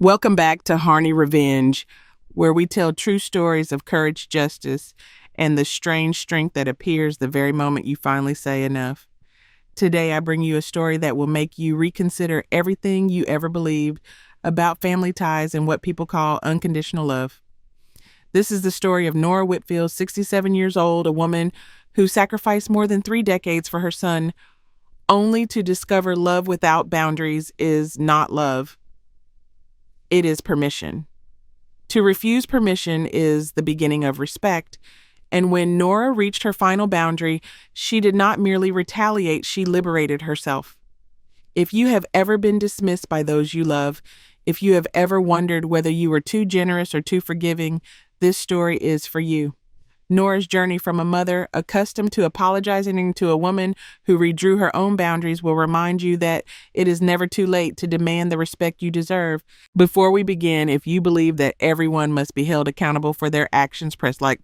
Welcome back to Harny Revenge, where we tell true stories of courage, justice, and the strange strength that appears the very moment you finally say enough. Today, I bring you a story that will make you reconsider everything you ever believed about family ties and what people call unconditional love. This is the story of Nora Whitfield, 67 years old, a woman who sacrificed more than 3 decades for her son, only to discover love without boundaries is not love. It is permission. To refuse permission is the beginning of respect. And when Nora reached her final boundary, she did not merely retaliate, she liberated herself. If you have ever been dismissed by those you love, if you have ever wondered whether you were too generous or too forgiving, this story is for you. Nora's journey from a mother accustomed to apologizing to a woman who redrew her own boundaries will remind you that it is never too late to demand the respect you deserve. Before we begin, if you believe that everyone must be held accountable for their actions, press like.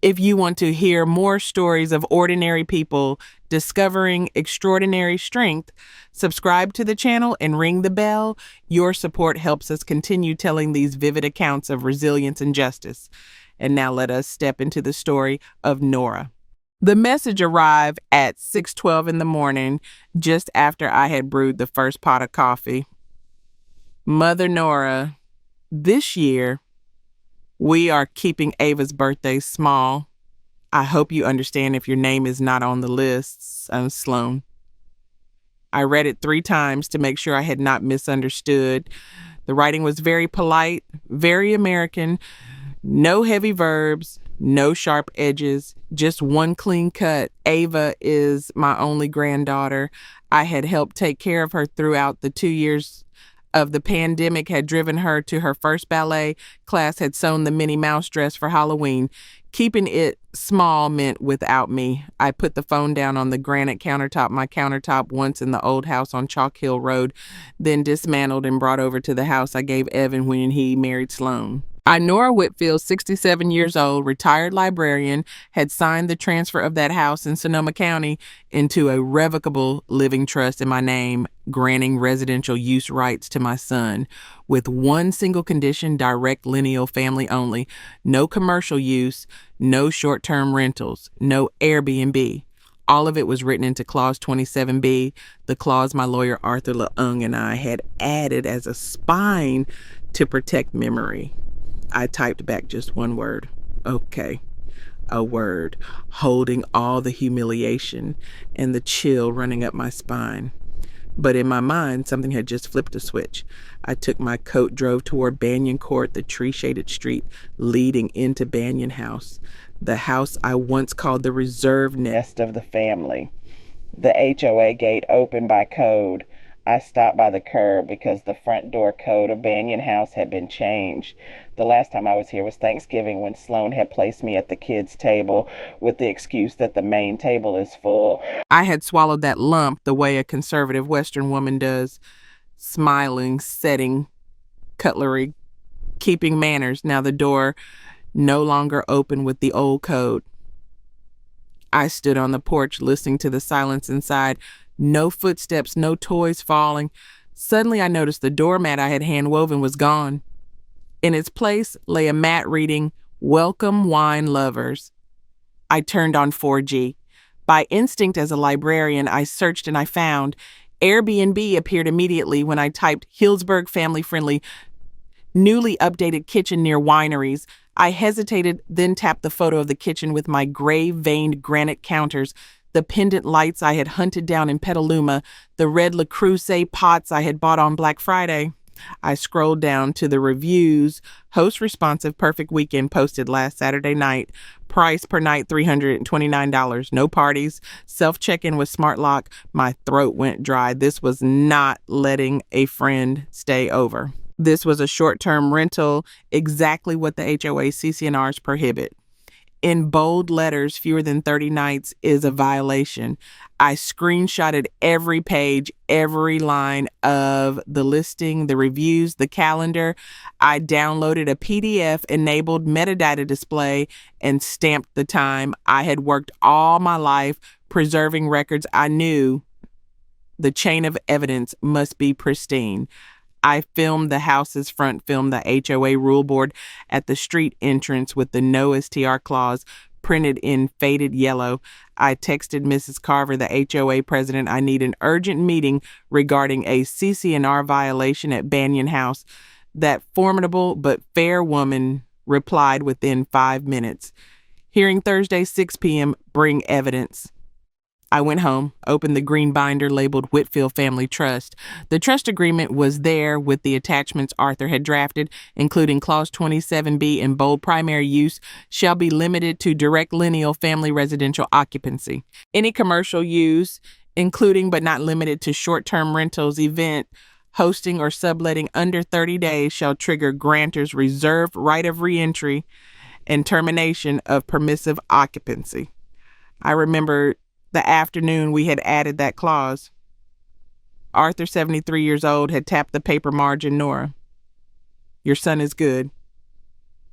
If you want to hear more stories of ordinary people discovering extraordinary strength, subscribe to the channel and ring the bell. Your support helps us continue telling these vivid accounts of resilience and justice. And now let us step into the story of Nora. The message arrived at 6:12 in the morning, just after I had brewed the first pot of coffee. Mother Nora, this year, we are keeping Ava's birthday small. I hope you understand if your name is not on the list. I'm Sloan. I read it 3 times to make sure I had not misunderstood. The writing was very polite, very American. No heavy verbs, no sharp edges, just one clean cut. Ava is my only granddaughter. I had helped take care of her throughout the 2 years of the pandemic, had driven her to her first ballet class, had sewn the Minnie Mouse dress for Halloween. Keeping it small meant without me. I put the phone down on the granite countertop, my countertop once in the old house on Chalk Hill Road, then dismantled and brought over to the house I gave Evan when he married Sloan. I, Nora Whitfield, 67 years old, retired librarian, had signed the transfer of that house in Sonoma County into a revocable living trust in my name, granting residential use rights to my son, with one single condition: direct lineal family only, no commercial use, no short-term rentals, no Airbnb. All of it was written into Clause 27B, the clause my lawyer Arthur Leung and I had added as a spine to protect memory. I typed back just one word. Okay. A word, holding all the humiliation and the chill running up my spine. But in my mind, something had just flipped a switch. I took my coat, drove toward Banyan Court, the tree-shaded street leading into Banyan House, the house I once called the reserve nest of the family. The HOA gate opened by code. I stopped by the curb because the front door code of Banyan House had been changed. The last time I was here was Thanksgiving, when Sloan had placed me at the kids' table with the excuse that the main table is full. I had swallowed that lump the way a conservative Western woman does, smiling, setting cutlery, keeping manners. Now the door no longer open with the old code. I stood on the porch listening to the silence inside. No footsteps, no toys falling. Suddenly I noticed the doormat I had hand-woven was gone. In its place lay a mat reading, "Welcome Wine Lovers." I turned on 4G. By instinct as a librarian, I searched and I found. Airbnb appeared immediately when I typed Hillsburg family-friendly, newly updated kitchen near wineries. I hesitated, then tapped the photo of the kitchen with my gray-veined granite counters, the pendant lights I had hunted down in Petaluma, the red Le Creuset pots I had bought on Black Friday. I scrolled down to the reviews. Host responsive, perfect weekend, posted last Saturday night. Price per night $329. No parties. Self-check-in with smart lock. My throat went dry. This was not letting a friend stay over. This was a short-term rental, exactly what the HOA CC&Rs prohibit. In bold letters, fewer than 30 nights is a violation. I screenshotted every page, every line of the listing, the reviews, the calendar. I downloaded a PDF, enabled metadata display, and stamped the time. I had worked all my life preserving records. I knew the chain of evidence must be pristine. I filmed the house's front, filmed the HOA rule board at the street entrance with the no STR clause printed in faded yellow. I texted Mrs. Carver, the HOA president, I need an urgent meeting regarding a CC&R violation at Banyan House. That formidable but fair woman replied within 5 minutes. Hearing Thursday, 6 p.m., bring evidence. I went home, opened the green binder labeled Whitfield Family Trust. The trust agreement was there with the attachments Arthur had drafted, including Clause 27B in bold: primary use shall be limited to direct lineal family residential occupancy. Any commercial use, including but not limited to short-term rentals, event, hosting, or subletting under 30 days shall trigger grantor's reserved right of reentry and termination of permissive occupancy. I remember the afternoon we had added that clause. Arthur, 73 years old, had tapped the paper margin. Nora, your son is good.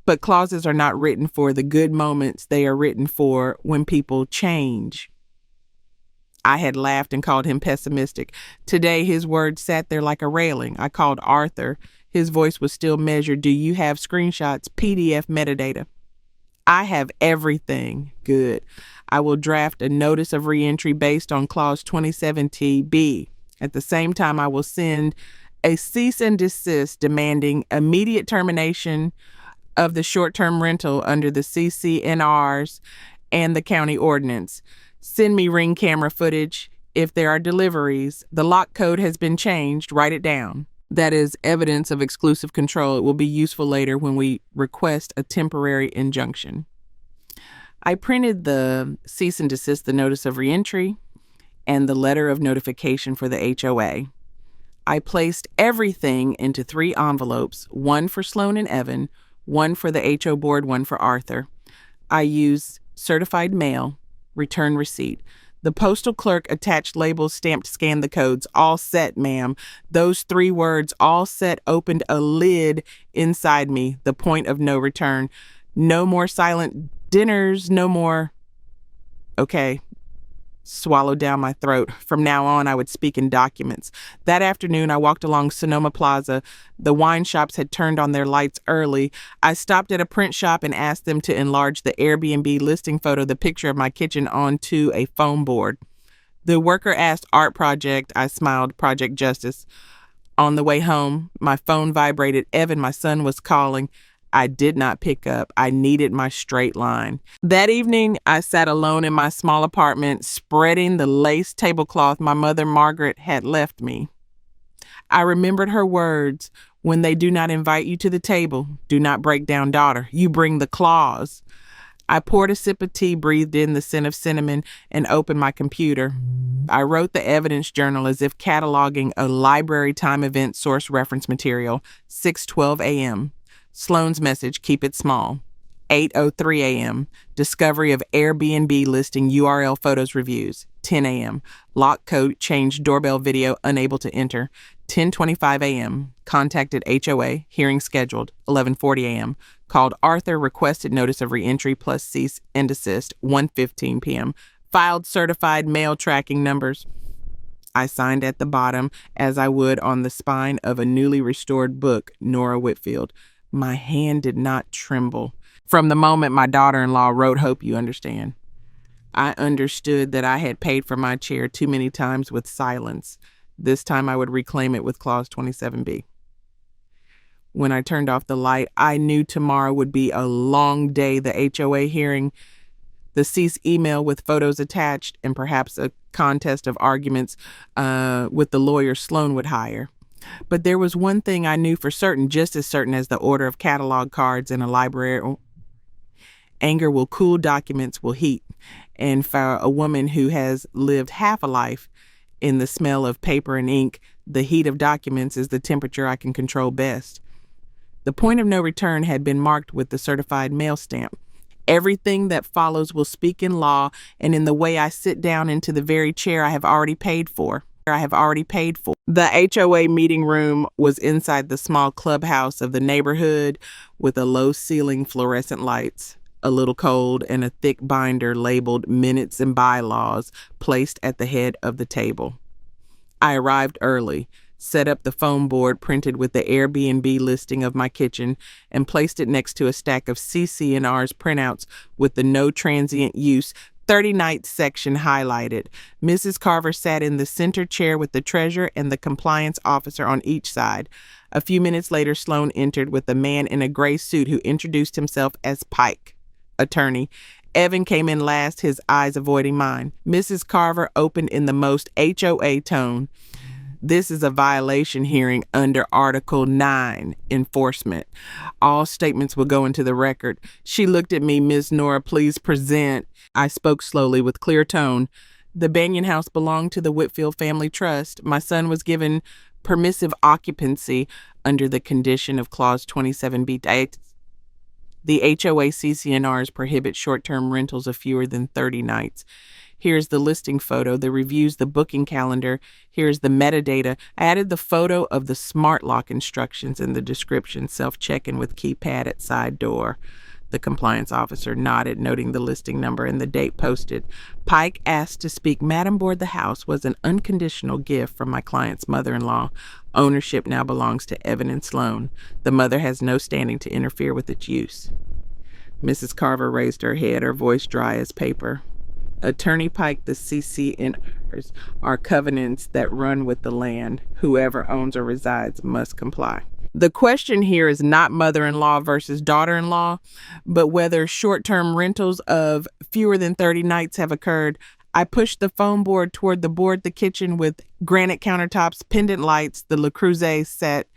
But clauses are not written for the good moments. They are written for when people change. I had laughed and called him pessimistic. Today, his words sat there like a railing. I called Arthur. His voice was still measured. Do you have screenshots, PDF metadata? I have everything. Good. I will draft a notice of reentry based on Clause 27TB. At the same time, I will send a cease and desist demanding immediate termination of the short-term rental under the CC&Rs and the county ordinance. Send me ring camera footage. If there are deliveries, the lock code has been changed. Write it down. That is evidence of exclusive control. It will be useful later when we request a temporary injunction. I printed the cease and desist, the notice of reentry, and the letter of notification for the HOA. I placed everything into 3 envelopes, one for Sloan and Evan, one for the HO board, one for Arthur. I used certified mail, return receipt. The postal clerk attached labels, stamped, scanned the codes. All set, ma'am. Those 3 words, all set, opened a lid inside me, the point of no return. No more silent dinners, no more. Okay. Swallowed down my throat. From now on, I would speak in documents. That afternoon, I walked along Sonoma Plaza. The wine shops had turned on their lights early. I stopped at a print shop and asked them to enlarge the Airbnb listing photo, the picture of my kitchen, onto a foam board. The worker asked art project. I smiled, Project Justice. On the way home, my phone vibrated. Evan, my son, was calling. I did not pick up. I needed my straight line. That evening, I sat alone in my small apartment, spreading the lace tablecloth my mother, Margaret, had left me. I remembered her words, when they do not invite you to the table, do not break down, daughter. You bring the claws. I poured a sip of tea, breathed in the scent of cinnamon, and opened my computer. I wrote the evidence journal as if cataloging a library time event source reference material, 6:12 a.m. Sloan's message, keep it small. 8:03 a.m. Discovery of Airbnb listing URL photos reviews. 10 a.m. Lock code changed, doorbell video unable to enter. 10:25 a.m. Contacted HOA, hearing scheduled. 11:40 a.m. Called Arthur, requested notice of reentry plus cease and desist. 1:15 p.m. Filed certified mail tracking numbers. I signed at the bottom as I would on the spine of a newly restored book, Nora Whitfield. My hand did not tremble. From the moment my daughter-in-law wrote, hope you understand. I understood that I had paid for my chair too many times with silence. This time I would reclaim it with Clause 27B. When I turned off the light, I knew tomorrow would be a long day. The HOA hearing, the cease email with photos attached, and perhaps a contest of arguments with the lawyer Sloan would hire. But there was one thing I knew for certain, just as certain as the order of catalog cards in a library. Anger will cool, documents will heat. And for a woman who has lived half a life in the smell of paper and ink, the heat of documents is the temperature I can control best. The point of no return had been marked with the certified mail stamp. Everything that follows will speak in law and in the way I sit down into the very chair I have already paid for. The HOA meeting room was inside the small clubhouse of the neighborhood with a low ceiling, fluorescent lights, a little cold, and a thick binder labeled minutes and bylaws placed at the head of the table. I arrived early. set up the foam board printed with the Airbnb listing of my kitchen, and placed it next to a stack of CC&R's printouts with the no transient use 30 nights section highlighted. Mrs. Carver sat in the center chair with the treasurer and the compliance officer on each side. A few minutes later, Sloan entered with a man in a gray suit who introduced himself as Pike, attorney. Evan came in last, his eyes avoiding mine. Mrs. Carver opened in the most HOA tone. This is a violation hearing under Article 9, enforcement. All statements will go into the record. She looked at me. Ms. Nora, please present. I spoke slowly with clear tone. The Banyan House belonged to the Whitfield Family Trust. My son was given permissive occupancy under the condition of Clause 27B. The HOA CC&Rs prohibit short-term rentals of fewer than 30 nights. Here's the listing photo, the reviews, the booking calendar. Here's the metadata. I added the photo of the smart lock instructions and the description, self-check-in with keypad at side door. The compliance officer nodded, noting the listing number and the date posted. Pike asked to speak. Madam Board, the house was an unconditional gift from my client's mother-in-law. Ownership now belongs to Evan and Sloan. The mother has no standing to interfere with its use. Mrs. Carver raised her head, her voice dry as paper. Attorney Pike, the CC&Rs are covenants that run with the land. Whoever owns or resides must comply. The question here is not mother-in-law versus daughter-in-law, but whether short-term rentals of fewer than 30 nights have occurred. I pushed the foam board toward the kitchen with granite countertops, pendant lights, the Le Creuset set.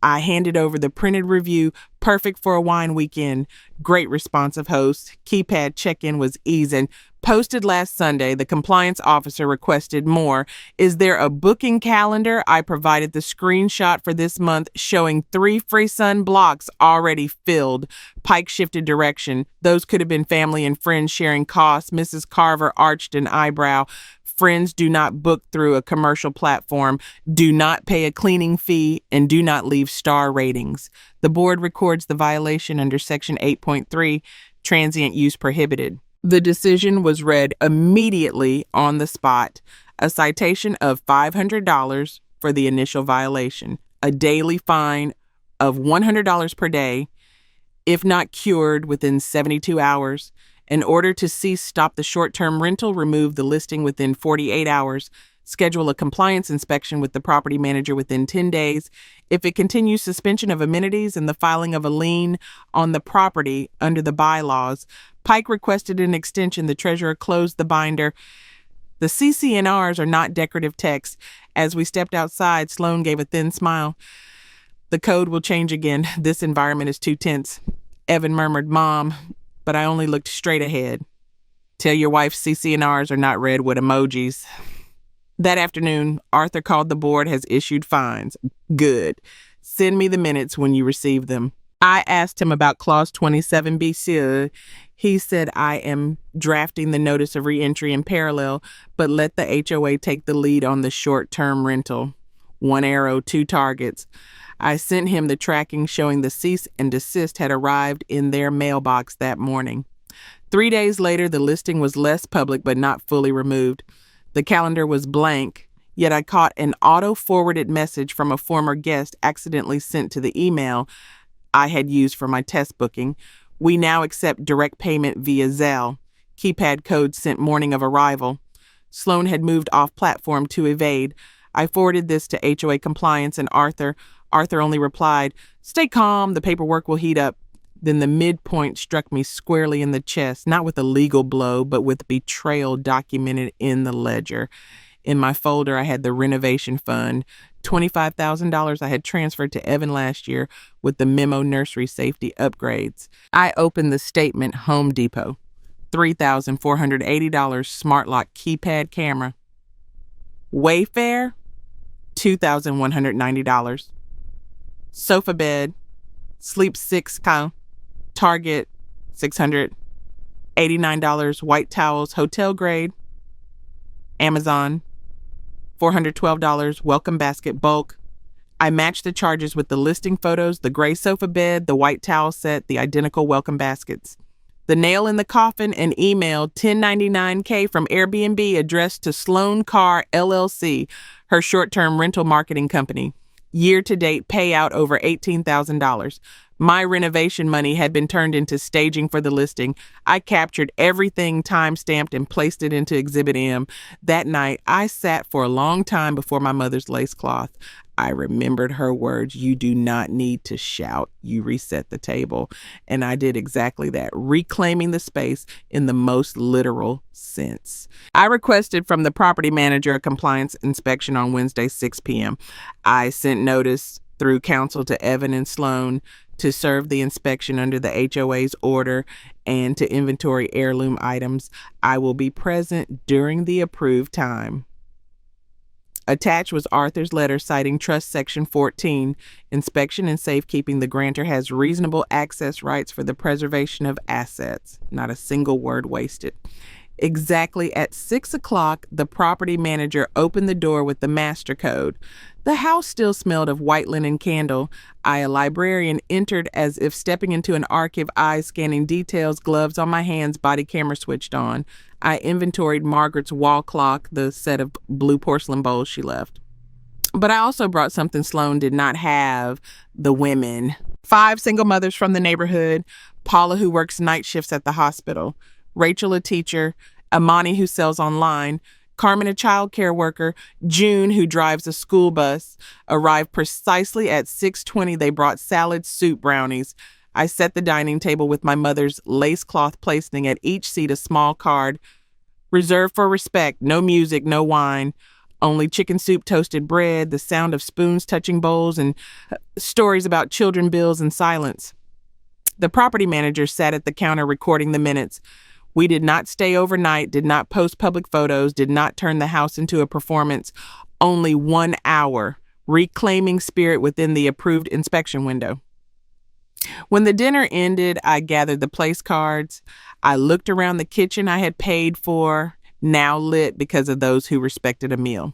I handed over the printed review, perfect for a wine weekend. Great responsive host. Keypad check-in was easy. Posted last Sunday, the compliance officer requested more. Is there a booking calendar? I provided the screenshot for this month showing 3 free sun blocks already filled. Pike shifted direction. Those could have been family and friends sharing costs. Mrs. Carver arched an eyebrow. Friends do not book through a commercial platform, do not pay a cleaning fee, and do not leave star ratings. The board records the violation under Section 8.3, transient use prohibited. The decision was read immediately on the spot. A citation of $500 for the initial violation, a daily fine of $100 per day, if not cured within 72 hours. In order to cease, stop the short-term rental, remove the listing within 48 hours, schedule a compliance inspection with the property manager within 10 days. If it continues, suspension of amenities and the filing of a lien on the property under the bylaws. Pike requested an extension. The treasurer closed the binder. The CC&Rs are not decorative text. As we stepped outside, Sloan gave a thin smile. The code will change again. This environment is too tense. Evan murmured, Mom, but I only looked straight ahead. Tell your wife CC&Rs are not read with emojis. That afternoon, Arthur called the board, has issued fines. Good. Send me the minutes when you receive them. I asked him about Clause 27B, sir. He said I am drafting the notice of reentry in parallel, but let the HOA take the lead on the short-term rental. 1 arrow, 2 targets. I sent him the tracking showing the cease and desist had arrived in their mailbox that morning. 3 days later, the listing was less public but not fully removed. The calendar was blank, yet I caught an auto-forwarded message from a former guest accidentally sent to the email I had used for my test booking. We now accept direct payment via Zelle. Keypad code sent morning of arrival. Sloan had moved off platform to evade. I forwarded this to HOA compliance and Arthur. Arthur only replied, "Stay calm, the paperwork will heat up." Then the midpoint struck me squarely in the chest, not with a legal blow, but with betrayal documented in the ledger. In my folder, I had the renovation fund, $25,000 I had transferred to Evan last year with the memo nursery safety upgrades. I opened the statement, Home Depot, $3,480 smart lock keypad camera. Wayfair, $2,190. Sofa bed, Sleep 6 count, Target, $689. White towels, hotel grade. Amazon, $412. Welcome basket bulk. I matched the charges with the listing photos, the gray sofa bed, the white towel set, the identical welcome baskets. The nail in the coffin, an email 1099K from Airbnb addressed to Sloan Carr LLC, her short-term rental marketing company. Year-to-date payout over $18,000. My renovation money had been turned into staging for the listing. I captured everything time-stamped and placed it into Exhibit M. That night, I sat for a long time before my mother's lace cloth. I remembered her words, "You do not need to shout. You reset the table." And I did exactly that, reclaiming the space in the most literal sense. I requested from the property manager a compliance inspection on Wednesday, 6 p.m. I sent notice through counsel to Evan and Sloan to serve the inspection under the HOA's order and to inventory heirloom items. I will be present during the approved time. Attached was Arthur's letter citing Trust Section 14, inspection and safekeeping. The grantor has reasonable access rights for the preservation of assets. Not a single word wasted. Exactly at 6 o'clock, the property manager opened the door with the master code. The house still smelled of white linen candle. I, a librarian, entered as if stepping into an archive, eyes scanning details, gloves on my hands, body camera switched on. I inventoried Margaret's wall clock, the set of blue porcelain bowls she left. But I also brought something Sloan did not have: the women. 5 single mothers from the neighborhood: Paula, who works night shifts at the hospital; Rachel, a teacher; Amani, who sells online; Carmen, a child care worker; June, who drives a school bus. Arrived precisely at 6:20. They brought salad, soup, brownies. I set the dining table with my mother's lace cloth, placing at each seat a small card: reserved for respect, no music, no wine, only chicken soup, toasted bread, the sound of spoons touching bowls, and stories about children, bills, and silence. The property manager sat at the counter recording the minutes. We did not stay overnight, did not post public photos, did not turn the house into a performance. Only 1 hour, reclaiming spirit within the approved inspection window. When the dinner ended, I gathered the place cards. I looked around the kitchen I had paid for, now lit because of those who respected a meal.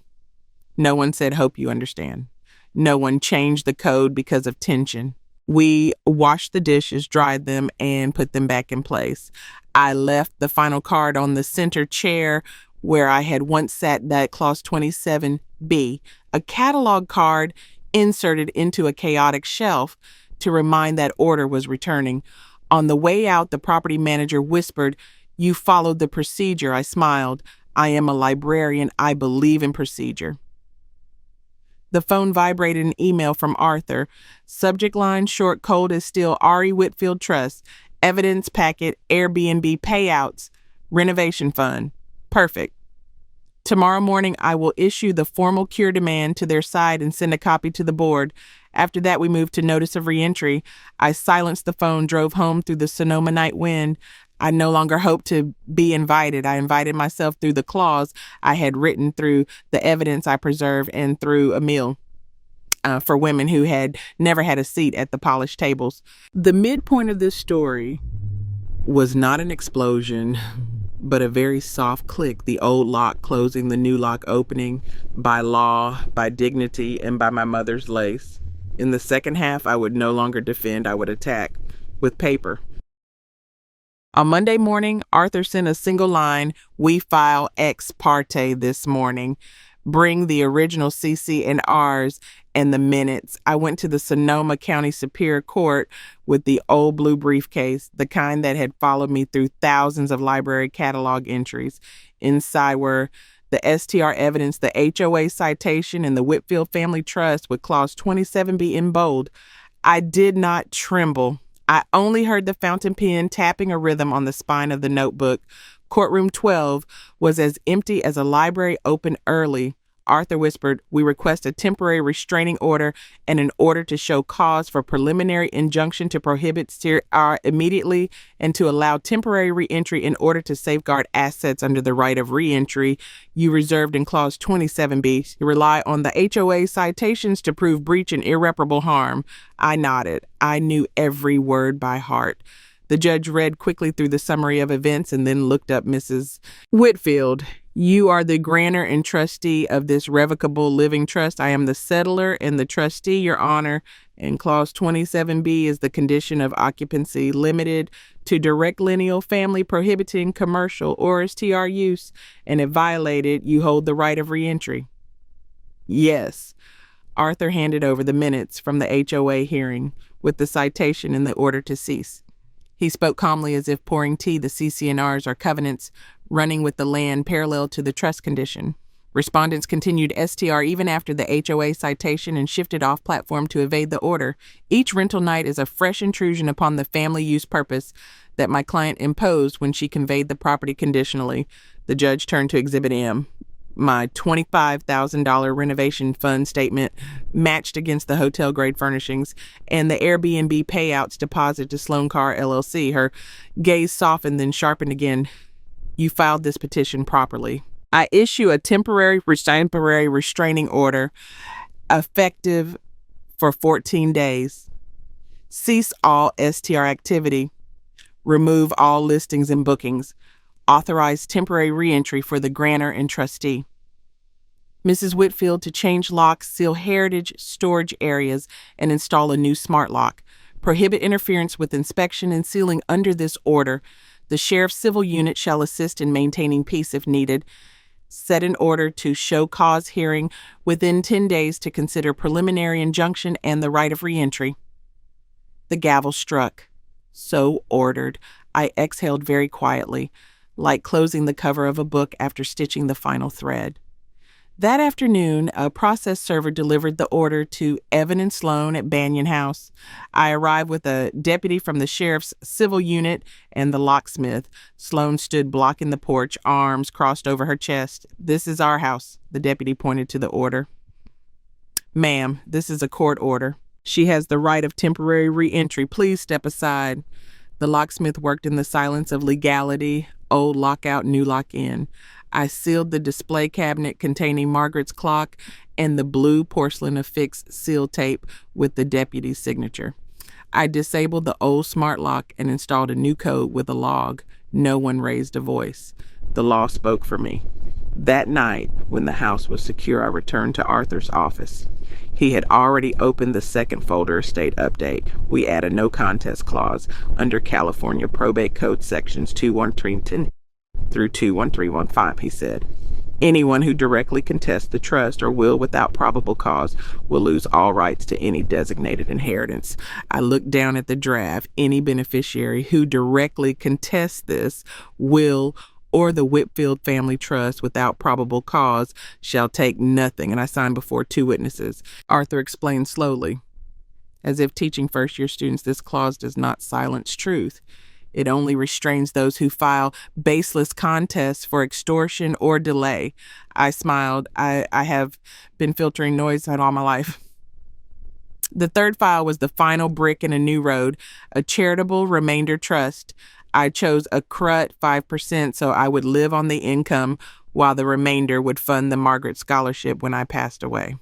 No one said, "Hope you understand." No one changed the code because of tension. We washed the dishes, dried them, and put them back in place. I left the final card on the center chair where I had once sat, that clause 27B, a catalog card inserted into a chaotic shelf to remind that order was returning. On the way out, the property manager whispered, "You followed the procedure." I smiled. I am a librarian. I believe in procedure. The phone vibrated. An email from Arthur. Subject line, short, cold as steel, Ari Whitfield Trust. Evidence packet, Airbnb payouts, renovation fund. Perfect. Tomorrow morning, I will issue the formal cure demand to their side and send a copy to the board. After that, we moved to notice of reentry. I silenced the phone, drove home through the Sonoma night wind. I no longer hoped to be invited. I invited myself through the clause I had written, through the evidence I preserved, and through a meal for women who had never had a seat at the polished tables. The midpoint of this story was not an explosion, but a very soft click, the old lock closing, the new lock opening, by law, by dignity, and by my mother's lace. In the second half, I would no longer defend, I would attack with paper. On Monday morning, Arthur sent a single line: "We file ex parte this morning. Bring the original CC and Rs and the minutes." I went to the Sonoma County Superior Court with the old blue briefcase, the kind that had followed me through thousands of library catalog entries. Inside were the STR evidence, the HOA citation, and the Whitfield Family Trust with clause 27B in bold. I did not tremble. I only heard the fountain pen tapping a rhythm on the spine of the notebook. Courtroom 12 was as empty as a library open early. Arthur whispered, "We request a temporary restraining order and an order to show cause for preliminary injunction to prohibit CR immediately and to allow temporary reentry in order to safeguard assets under the right of reentry you reserved in clause 27B. Rely on the HOA citations to prove breach and irreparable harm." I nodded. I knew every word by heart. The judge read quickly through the summary of events and then looked up. "Mrs. Whitfield, you are the grantor and trustee of this revocable living trust. I am the settlor and the trustee, Your Honor. And Clause 27B is the condition of occupancy limited to direct lineal family prohibiting commercial or STR use, and if violated, you hold the right of reentry. Yes. Arthur handed over the minutes from the HOA hearing with the citation and the order to cease. He spoke calmly as if pouring tea. The CC&Rs are covenants running with the land parallel to the trust condition. Respondents continued STR even after the HOA citation and shifted off platform to evade the order. Each rental night is a fresh intrusion upon the family use purpose that my client imposed when she conveyed the property conditionally. The judge turned to Exhibit M, my $25,000 renovation fund statement matched against the hotel grade furnishings, and the Airbnb payouts deposit to Sloan Carr LLC. Her gaze softened, then sharpened again. You filed this petition properly. I issue a temporary restraining order effective for 14 days. Cease all STR activity. Remove all listings and bookings. Authorize temporary reentry for the grantor and trustee. Mrs. Whitfield to change locks, seal heritage storage areas, and install a new smart lock. Prohibit interference with inspection and sealing under this order. The sheriff's civil unit shall assist in maintaining peace if needed. Set an order to show cause hearing within 10 days to consider preliminary injunction and the right of reentry. The gavel struck. So ordered. I exhaled very quietly, like closing the cover of a book after stitching the final thread. That afternoon, a process server delivered the order to Evan and Sloan at Banyan House. I arrived with a deputy from the sheriff's civil unit and the locksmith. Sloan stood blocking the porch, arms crossed over her chest. This is our house, the deputy pointed to the order. Ma'am, this is a court order. She has the right of temporary reentry. Please step aside. The locksmith worked in the silence of legality. Old lock out, new lock in. I sealed the display cabinet containing Margaret's clock and the blue porcelain affixed seal tape with the deputy's signature. I disabled the old smart lock and installed a new code with a log. No one raised a voice. The law spoke for me. That night, when the house was secure, I returned to Arthur's office. He had already opened the second folder estate update. We add a no contest clause under California Probate Code sections 21310 through 21315, he said. Anyone who directly contests the trust or will without probable cause will lose all rights to any designated inheritance. I looked down at the draft. Any beneficiary who directly contests this will or the Whitfield Family Trust without probable cause shall take nothing, and I signed before two witnesses. Arthur explained slowly. As if teaching first-year students, this clause does not silence truth. It only restrains those who file baseless contests for extortion or delay. I smiled. I have been filtering noise all my life. The third file was the final brick in a new road, a charitable remainder trust. I chose a CRUT 5% so I would live on the income while the remainder would fund the Margaret Scholarship when I passed away.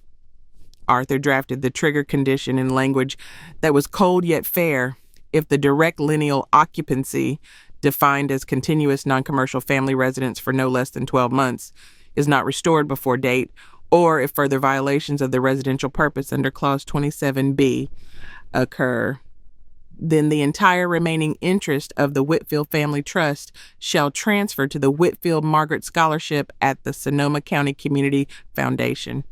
Arthur drafted the trigger condition in language that was cold yet fair. If the direct lineal occupancy, defined as continuous non-commercial family residence for no less than 12 months, is not restored before date, or if further violations of the residential purpose under Clause 27B occur, then the entire remaining interest of the Whitfield Family Trust shall transfer to the Whitfield Margaret Scholarship at the Sonoma County Community Foundation.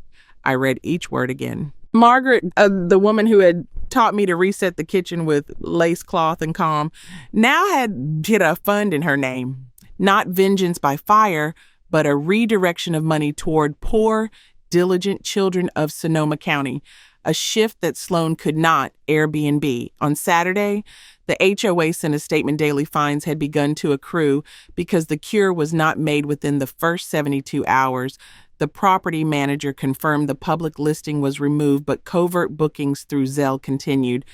I read each word again. Margaret, the woman who had taught me to reset the kitchen with lace cloth and calm, now had a fund in her name. Not vengeance by fire, but a redirection of money toward poor, diligent children of Sonoma County. A shift that Sloan could not Airbnb. On Saturday, the HOA sent a statement daily fines had begun to accrue because the cure was not made within the first 72 hours. The property manager confirmed the public listing was removed, but covert bookings through Zelle continued.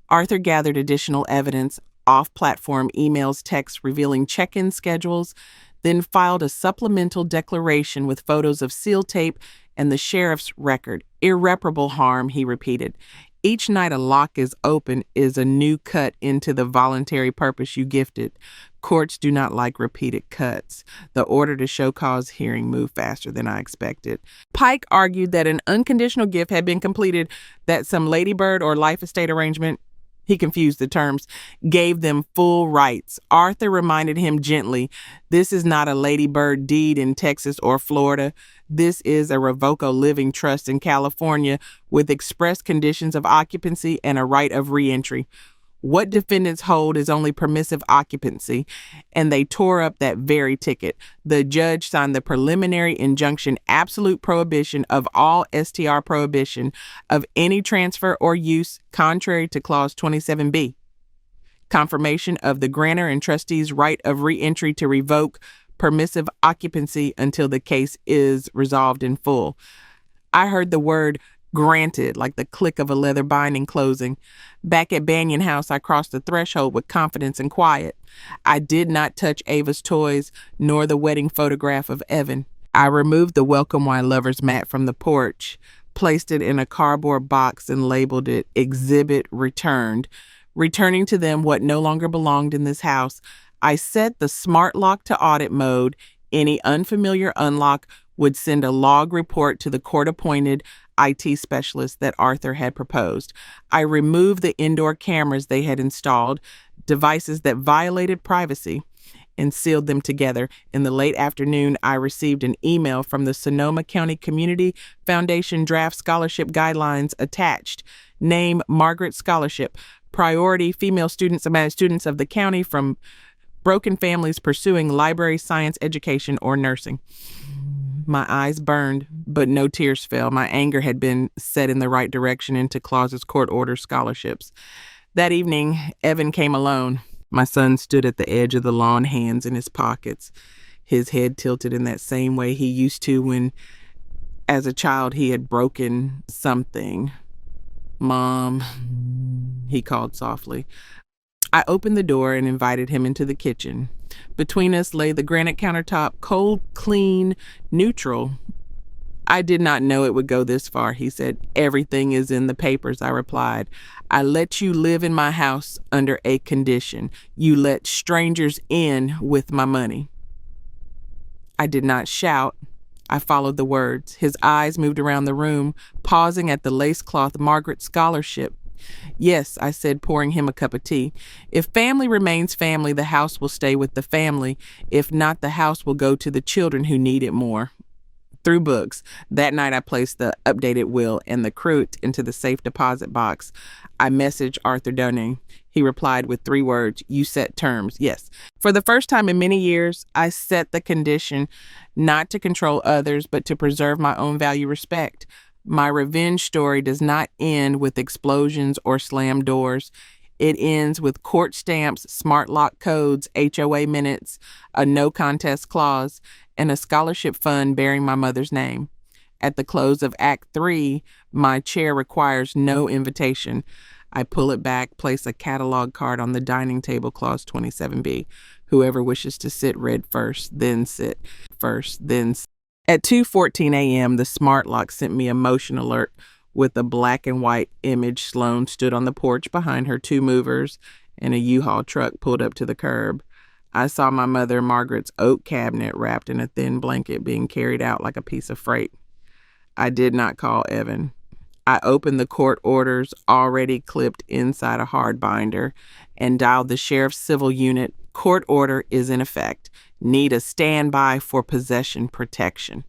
Arthur gathered additional evidence, off-platform emails, texts revealing check-in schedules, then filed a supplemental declaration with photos of seal tape and the sheriff's record. Irreparable harm, he repeated. Each night a lock is open is a new cut into the voluntary purpose you gifted. Courts do not like repeated cuts. The order to show cause hearing moved faster than I expected. Pike argued that an unconditional gift had been completed, that some ladybird or life estate arrangement, he confused the terms, gave them full rights. Arthur reminded him gently, this is not a ladybird deed in Texas or Florida. This is a Revoco living trust in California with express conditions of occupancy and a right of reentry. What defendants hold is only permissive occupancy, and they tore up that very ticket. The judge signed the preliminary injunction absolute prohibition of all STR prohibition of any transfer or use contrary to Clause 27B. Confirmation of the grantor and trustee's right of reentry to revoke permissive occupancy until the case is resolved in full. I heard the word granted, like the click of a leather binding closing. Back at Banyan House, I crossed the threshold with confidence and quiet. I did not touch Ava's toys, nor the wedding photograph of Evan. I removed the Welcome Why Lovers mat from the porch, placed it in a cardboard box, and labeled it Exhibit Returned, returning to them what no longer belonged in this house. I set the smart lock to audit mode. Any unfamiliar unlock would send a log report to the court-appointed IT specialist that Arthur had proposed. I removed the indoor cameras they had installed, devices that violated privacy, and sealed them together. In the late afternoon, I received an email from the Sonoma County Community Foundation Draft Scholarship Guidelines attached. Name Margaret Scholarship. Priority female students of the county from broken families pursuing library science education or nursing. My eyes burned, but no tears fell. My anger had been set in the right direction into Claus's court order scholarships. That evening, Evan came alone. My son stood at the edge of the lawn, hands in his pockets, his head tilted in that same way he used to when, as a child, he had broken something. Mom, he called softly. I opened the door and invited him into the kitchen. Between us lay the granite countertop, cold, clean, neutral. I did not know it would go this far, he said. Everything is in the papers, I replied. I let you live in my house under a condition. You let strangers in with my money. I did not shout. I followed the words. His eyes moved around the room, pausing at the lace-cloth Margaret Scholarship. Yes, I said, pouring him a cup of tea. If family remains family, the house will stay with the family. If not, the house will go to the children who need it more. Through books. That night I placed the updated will and the crute into the safe deposit box. I messaged Arthur Dunning. He replied with 3 words, you set terms. Yes. For the first time in many years, I set the condition not to control others, but to preserve my own value respect. My revenge story does not end with explosions or slammed doors. It ends with court stamps, smart lock codes, HOA minutes, a no contest clause, and a scholarship fund bearing my mother's name. At the close of Act 3, my chair requires no invitation. I pull it back, place a catalog card on the dining table, Clause 27B. Whoever wishes to sit read first, then sit. First, then sit. At 2:14 a.m., the smart lock sent me a motion alert with a black and white image. Sloan stood on the porch behind her 2 movers, and a U-Haul truck pulled up to the curb. I saw my mother Margaret's oak cabinet wrapped in a thin blanket being carried out like a piece of freight. I did not call Evan. I opened the court orders already clipped inside a hard binder and dialed the sheriff's civil unit. Court order is in effect. Need a standby for possession protection.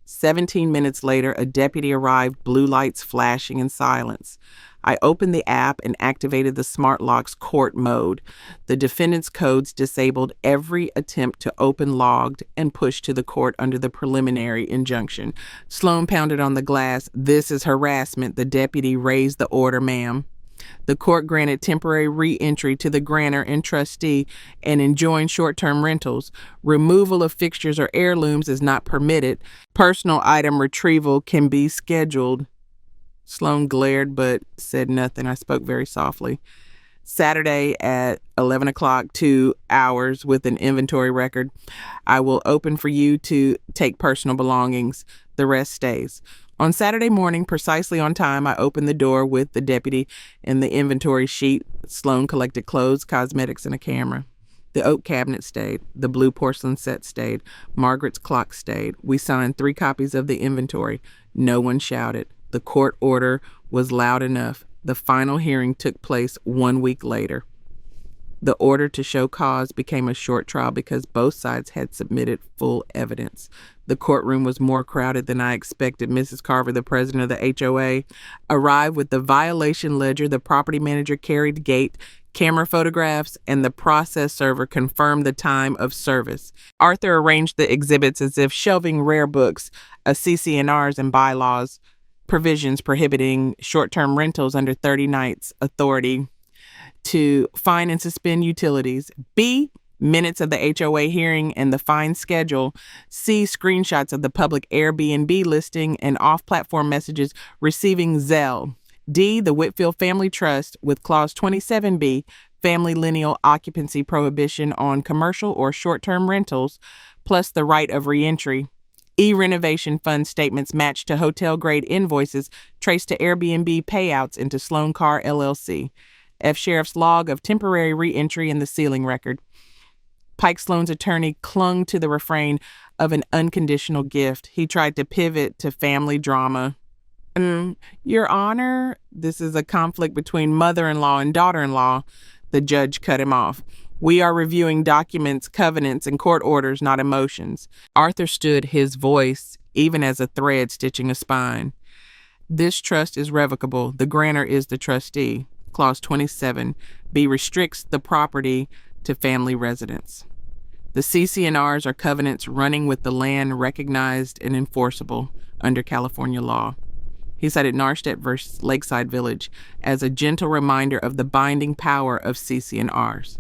17 minutes later, a deputy arrived, blue lights flashing in silence. I opened the app and activated the smart lock's court mode. The defendant's codes disabled every attempt to open logged and pushed to the court under the preliminary injunction. Sloan pounded on the glass. This is harassment. The deputy raised the order, ma'am. The court granted temporary re-entry to the grantor and trustee and enjoined short-term rentals. Removal of fixtures or heirlooms is not permitted. Personal item retrieval can be scheduled. Sloan glared but said nothing. I spoke very softly. Saturday at 11 o'clock, 2 hours with an inventory record. I will open for you to take personal belongings. The rest stays. On Saturday morning, precisely on time, I opened the door with the deputy and the inventory sheet. Sloan collected clothes, cosmetics, and a camera. The oak cabinet stayed. The blue porcelain set stayed. Margaret's clock stayed. We signed 3 copies of the inventory. No one shouted. The court order was loud enough. The final hearing took place 1 week later. The order to show cause became a short trial because both sides had submitted full evidence. The courtroom was more crowded than I expected. Mrs. Carver, the president of the HOA, arrived with the violation ledger. The property manager carried the gate, camera photographs, and the process server confirmed the time of service. Arthur arranged the exhibits as if shelving rare books, CC&Rs and bylaws, provisions prohibiting short-term rentals under 30 nights, authority to fine and suspend utilities. B, minutes of the HOA hearing and the fine schedule. C, screenshots of the public Airbnb listing and off-platform messages receiving Zelle. D, the Whitfield Family Trust with Clause 27B, family lineal occupancy prohibition on commercial or short-term rentals, plus the right of reentry. E, renovation fund statements matched to hotel-grade invoices traced to Airbnb payouts into Sloan Carr LLC. F, sheriff's log of temporary reentry in the sealing record. Pike Sloan's attorney clung to the refrain of an unconditional gift. He tried to pivot to family drama. Your Honor, this is a conflict between mother-in-law and daughter-in-law. The judge cut him off. We are reviewing documents, covenants, and court orders, not emotions. Arthur stood, his voice even as a thread stitching a spine. This trust is revocable. The grantor is the trustee. Clause 27B restricts the property to family residents. The CC&Rs are covenants running with the land recognized and enforceable under California law. He cited Narstedt versus Lakeside Village as a gentle reminder of the binding power of CC&Rs.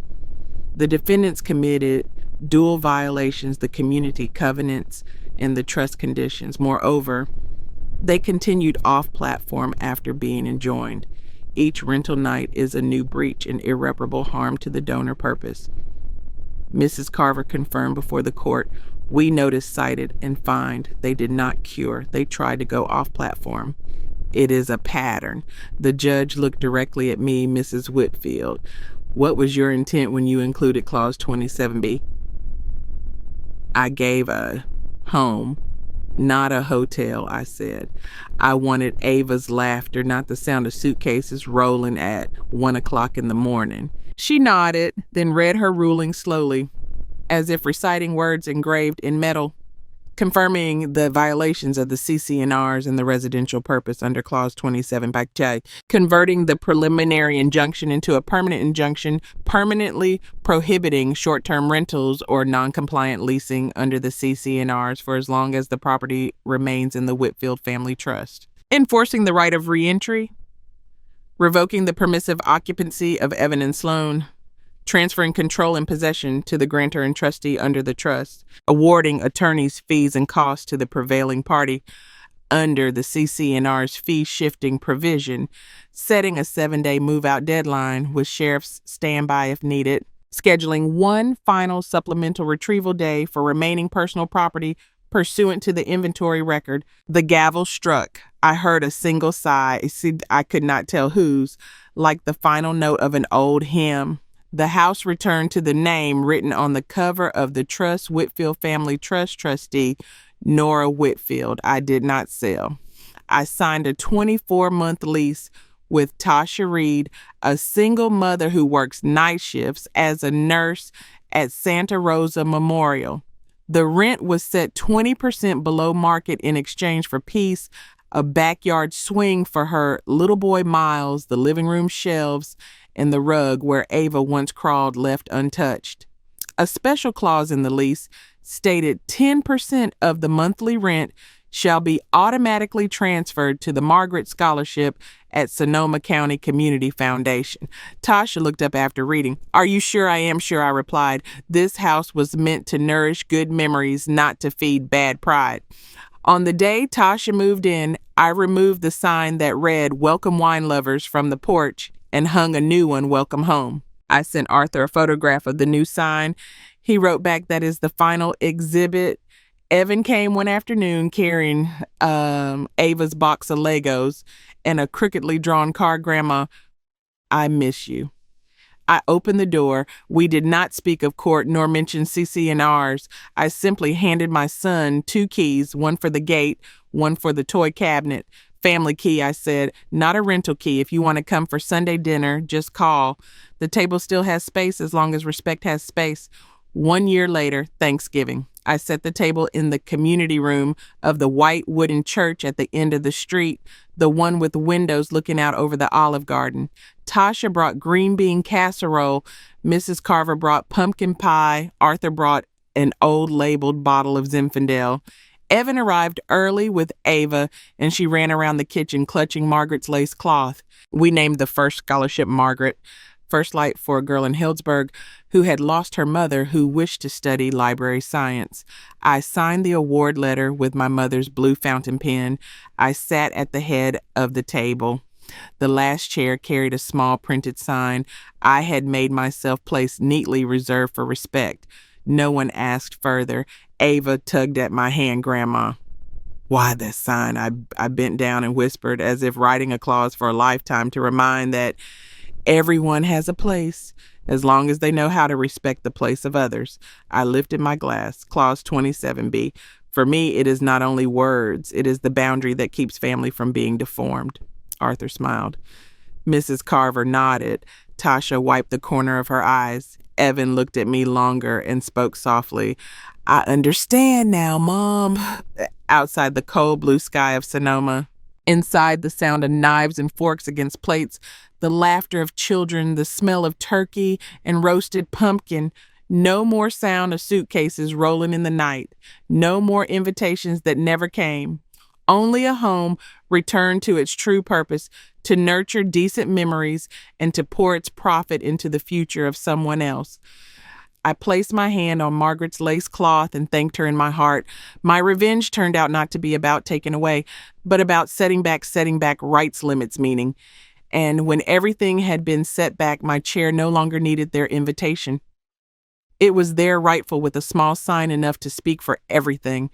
The defendants committed dual violations, the community covenants and the trust conditions. Moreover, they continued off-platform after being enjoined. Each rental night is a new breach and irreparable harm to the donor purpose. Mrs. Carver confirmed before the court, we noticed, cited, and fined. They did not cure. They tried to go off-platform. It is a pattern. The judge looked directly at me, Mrs. Whitfield. What was your intent when you included Clause 27B? I gave a home, not a hotel, I said. I wanted Ava's laughter, not the sound of suitcases rolling at 1 o'clock in the morning. She nodded, then read her ruling slowly, as if reciting words engraved in metal, confirming the violations of the CC&Rs and the residential purpose under Clause 27 by J, converting the preliminary injunction into a permanent injunction, permanently prohibiting short-term rentals or non-compliant leasing under the CC&Rs for as long as the property remains in the Whitfield Family Trust, enforcing the right of reentry, revoking the permissive occupancy of Evan and Sloan, transferring control and possession to the grantor and trustee under the trust, awarding attorneys' fees and costs to the prevailing party under the CC&R's fee-shifting provision, setting a 7-day move-out deadline with sheriff's standby if needed, scheduling one final supplemental retrieval day for remaining personal property pursuant to the inventory record. The gavel struck. I heard a single sigh. See, I could not tell whose, like the final note of an old hymn. The house returned to the name written on the cover of the Trust Whitfield Family Trust trustee, Nora Whitfield. I did not sell. I signed a 24-month lease with Tasha Reed, a single mother who works night shifts as a nurse at Santa Rosa Memorial. The rent was set 20% below market in exchange for peace, a backyard swing for her little boy Miles, the living room shelves, and the rug where Ava once crawled left untouched. A special clause in the lease stated 10% of the monthly rent shall be automatically transferred to the Margaret Scholarship at Sonoma County Community Foundation. Tasha looked up after reading. Are you sure? I am sure, I replied. This house was meant to nourish good memories, not to feed bad pride. On the day Tasha moved in, I removed the sign that read, Welcome Wine Lovers, from the porch and hung a new one, Welcome Home. I sent Arthur a photograph of the new sign. He wrote back, that is the final exhibit. Evan came one afternoon carrying Ava's box of Legos and a crookedly drawn card. Grandma, I miss you. I opened the door. We did not speak of court nor mention CC and ours. I simply handed my son 2 keys, one for the gate, one for the toy cabinet. Family key, I said, not a rental key. If you want to come for Sunday dinner, just call. The table still has space as long as respect has space. 1 year later, Thanksgiving, I set the table in the community room of the white wooden church at the end of the street, the one with windows looking out over the Olive Garden. Tasha brought green bean casserole. Mrs. Carver brought pumpkin pie. Arthur brought an old labeled bottle of Zinfandel. Evan arrived early with Ava, and she ran around the kitchen clutching Margaret's lace cloth. We named the first scholarship Margaret, first light for a girl in Healdsburg who had lost her mother who wished to study library science. I signed the award letter with my mother's blue fountain pen. I sat at the head of the table. The last chair carried a small printed sign. I had made myself place neatly reserved for respect. No one asked further. Ava tugged at my hand. Grandma. Why that sign? I bent down and whispered, as if writing a clause for a lifetime to remind that everyone has a place, as long as they know how to respect the place of others. I lifted my glass. Clause 27B. For me, it is not only words, it is the boundary that keeps family from being deformed. Arthur smiled. Mrs. Carver nodded. Tasha wiped the corner of her eyes. Evan looked at me longer and spoke softly. I understand now, Mom. Outside the cold blue sky of Sonoma. Inside, the sound of knives and forks against plates, the laughter of children, the smell of turkey and roasted pumpkin. No more sound of suitcases rolling in the night. No more invitations that never came. Only a home returned to its true purpose, to nurture decent memories and to pour its profit into the future of someone else. I placed my hand on Margaret's lace cloth and thanked her in my heart. My revenge turned out not to be about taking away, but about setting back rights limits, meaning. And when everything had been set back, my chair no longer needed their invitation. It was there rightful with a small sign enough to speak for everything,